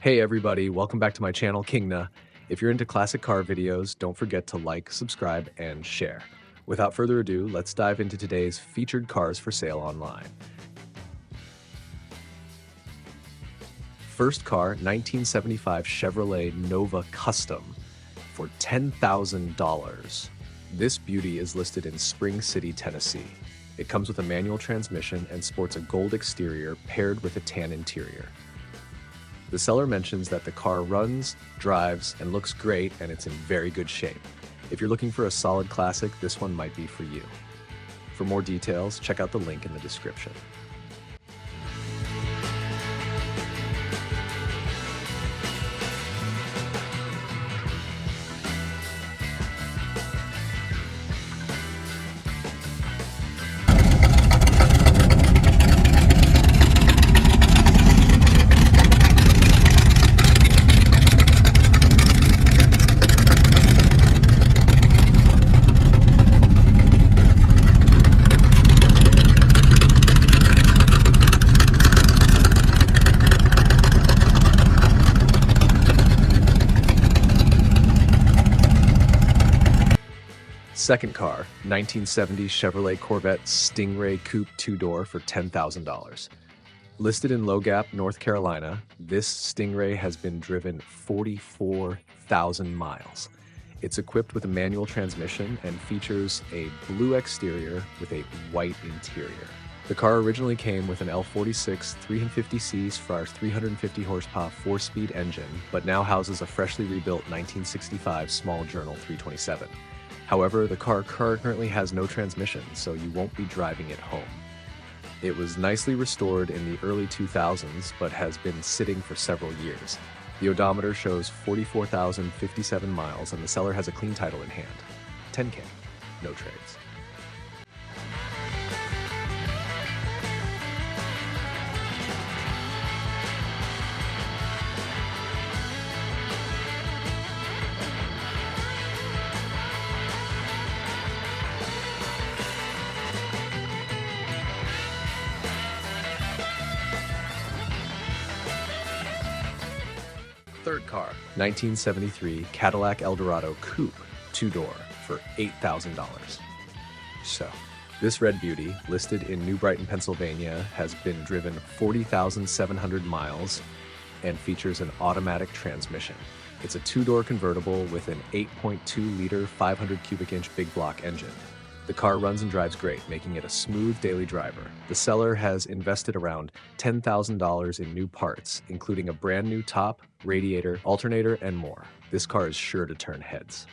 Hey everybody, welcome back to my channel, Kingna. If you're into classic car videos, don't forget to like, subscribe, and share. Without further ado, let's dive into today's featured cars for sale online. First car, 1975 Chevrolet Nova Custom for $10,000. This beauty is listed in Spring City, Tennessee. It comes with a manual transmission and sports a gold exterior paired with a tan interior. The seller mentions that the car runs, drives, and looks great, and it's in very good shape. If you're looking for a solid classic, this one might be for you. For more details, check out the link in the description. Second car, 1970 Chevrolet Corvette Stingray Coupe two-door for $10,000. Listed in Low Gap, North Carolina, this Stingray has been driven 44,000 miles. It's equipped with a manual transmission and features a blue exterior with a white interior. The car originally came with an L46 350cc Freyr 350 horsepower 4-speed engine, but now houses a freshly rebuilt 1965 Small Journal 327. However, the car currently has no transmission, so you won't be driving it home. It was nicely restored in the early 2000s, but has been sitting for several years. The odometer shows 44,057 miles, and the seller has a clean title in hand. $10K, no trades. Third car, 1973 Cadillac El Dorado Coupe two-door for $8,000. So, this red beauty, listed in New Brighton, Pennsylvania, has been driven 40,700 miles and features an automatic transmission. It's a two-door convertible with an 8.2-liter 500 cubic inch big block engine. The car runs and drives great, making it a smooth daily driver. The seller has invested around $10,000 in new parts, including a brand new top, radiator, alternator, and more. This car is sure to turn heads.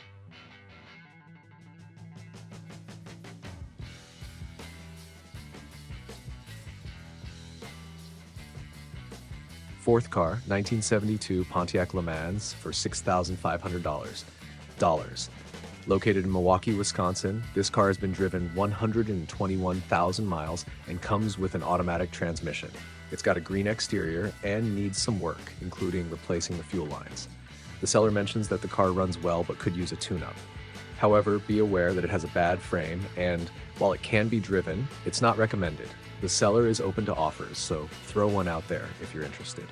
Fourth car, 1972 Pontiac LMan for $6,500. Located in Milwaukee, Wisconsin, this car has been driven 121,000 miles and comes with an automatic transmission. It's got a green exterior and needs some work, including replacing the fuel lines. The seller mentions that the car runs well but could use a tune-up. However, be aware that it has a bad frame, and while it can be driven, it's not recommended. The seller is open to offers, so throw one out there if you're interested.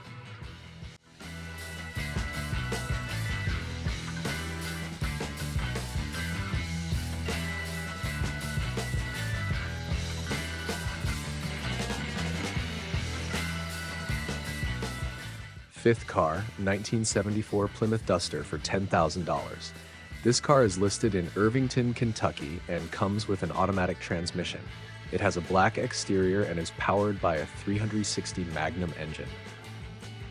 Fifth car, 1974 Plymouth Duster for $10,000. This car is listed in Irvington, Kentucky, and comes with an automatic transmission. It has a black exterior and is powered by a 360 Magnum engine.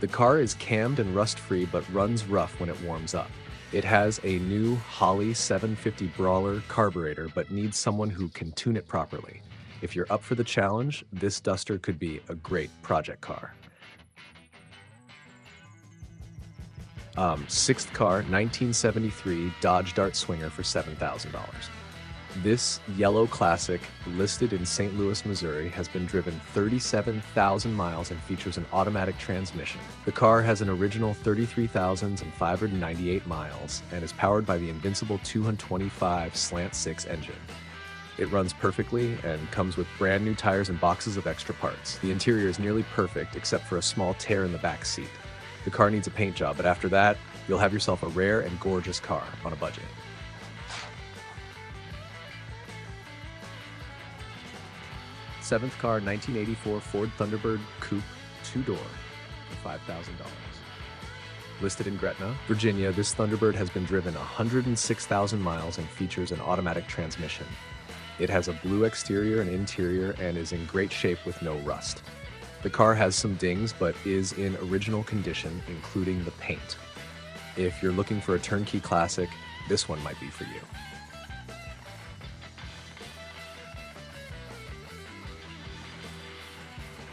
The car is cammed and rust-free but runs rough when it warms up. It has a new Holley 750 Brawler carburetor but needs someone who can tune it properly. If you're up for the challenge, this Duster could be a great project car. Sixth car, 1973 Dodge Dart Swinger for $7,000. This yellow classic, listed in St. Louis, Missouri, has been driven 37,000 miles and features an automatic transmission. The car has an original 33,598 miles and is powered by the invincible 225 Slant 6 engine. It runs perfectly and comes with brand new tires and boxes of extra parts. The interior is nearly perfect except for a small tear in the back seat. The car needs a paint job, but after that, you'll have yourself a rare and gorgeous car on a budget. Seventh car, 1984 Ford Thunderbird Coupe 2-door for $5,000. Listed in Gretna, Virginia, this Thunderbird has been driven 106,000 miles and features an automatic transmission. It has a blue exterior and interior and is in great shape with no rust. The car has some dings, but is in original condition, including the paint. If you're looking for a turnkey classic, this one might be for you.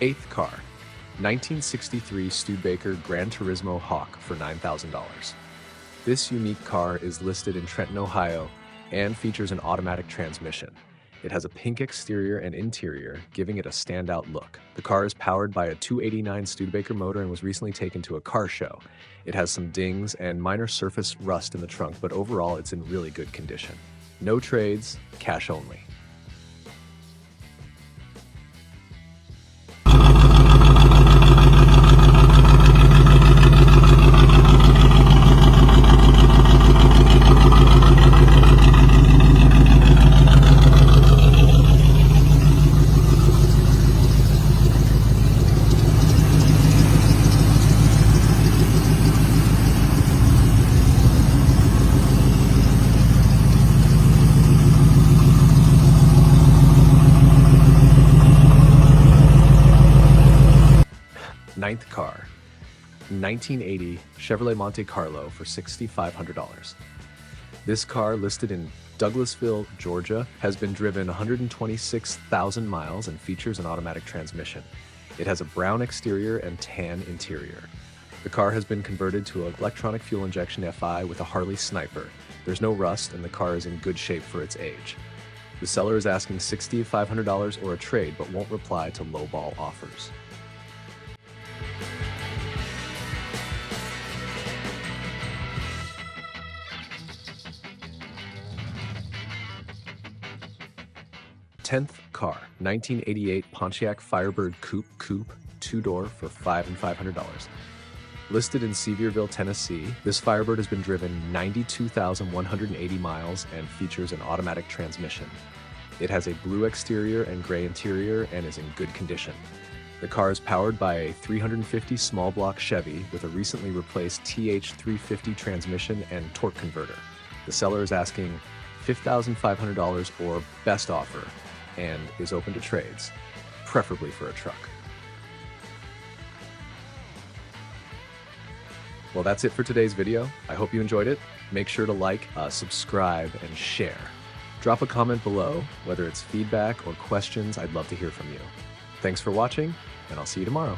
Eighth car, 1963 Studebaker Gran Turismo Hawk for $9,000. This unique car is listed in Trenton, Ohio, and features an automatic transmission. It has a pink exterior and interior, giving it a standout look. The car is powered by a 289 Studebaker motor and was recently taken to a car show. It has some dings and minor surface rust in the trunk, but overall it's in really good condition. No trades, cash only. Ninth car, 1980 Chevrolet Monte Carlo for $6,500. This car, listed in Douglasville, Georgia, has been driven 126,000 miles and features an automatic transmission. It has a brown exterior and tan interior. The car has been converted to an electronic fuel injection FI with a Harley Sniper. There's no rust and the car is in good shape for its age. The seller is asking $6,500 or a trade, but won't reply to lowball offers. Tenth car, 1988 Pontiac Firebird Coupe 2-door for $5,500. Listed in Sevierville, Tennessee, this Firebird has been driven 92,180 miles and features an automatic transmission. It has a blue exterior and gray interior and is in good condition. The car is powered by a 350 small block Chevy with a recently replaced TH350 transmission and torque converter. The seller is asking $5,500 or best offer and is open to trades, preferably for a truck. Well, that's it for today's video. I hope you enjoyed it. Make sure to like, subscribe, and share. Drop a comment below, whether it's feedback or questions. I'd love to hear from you. Thanks for watching, and I'll see you tomorrow.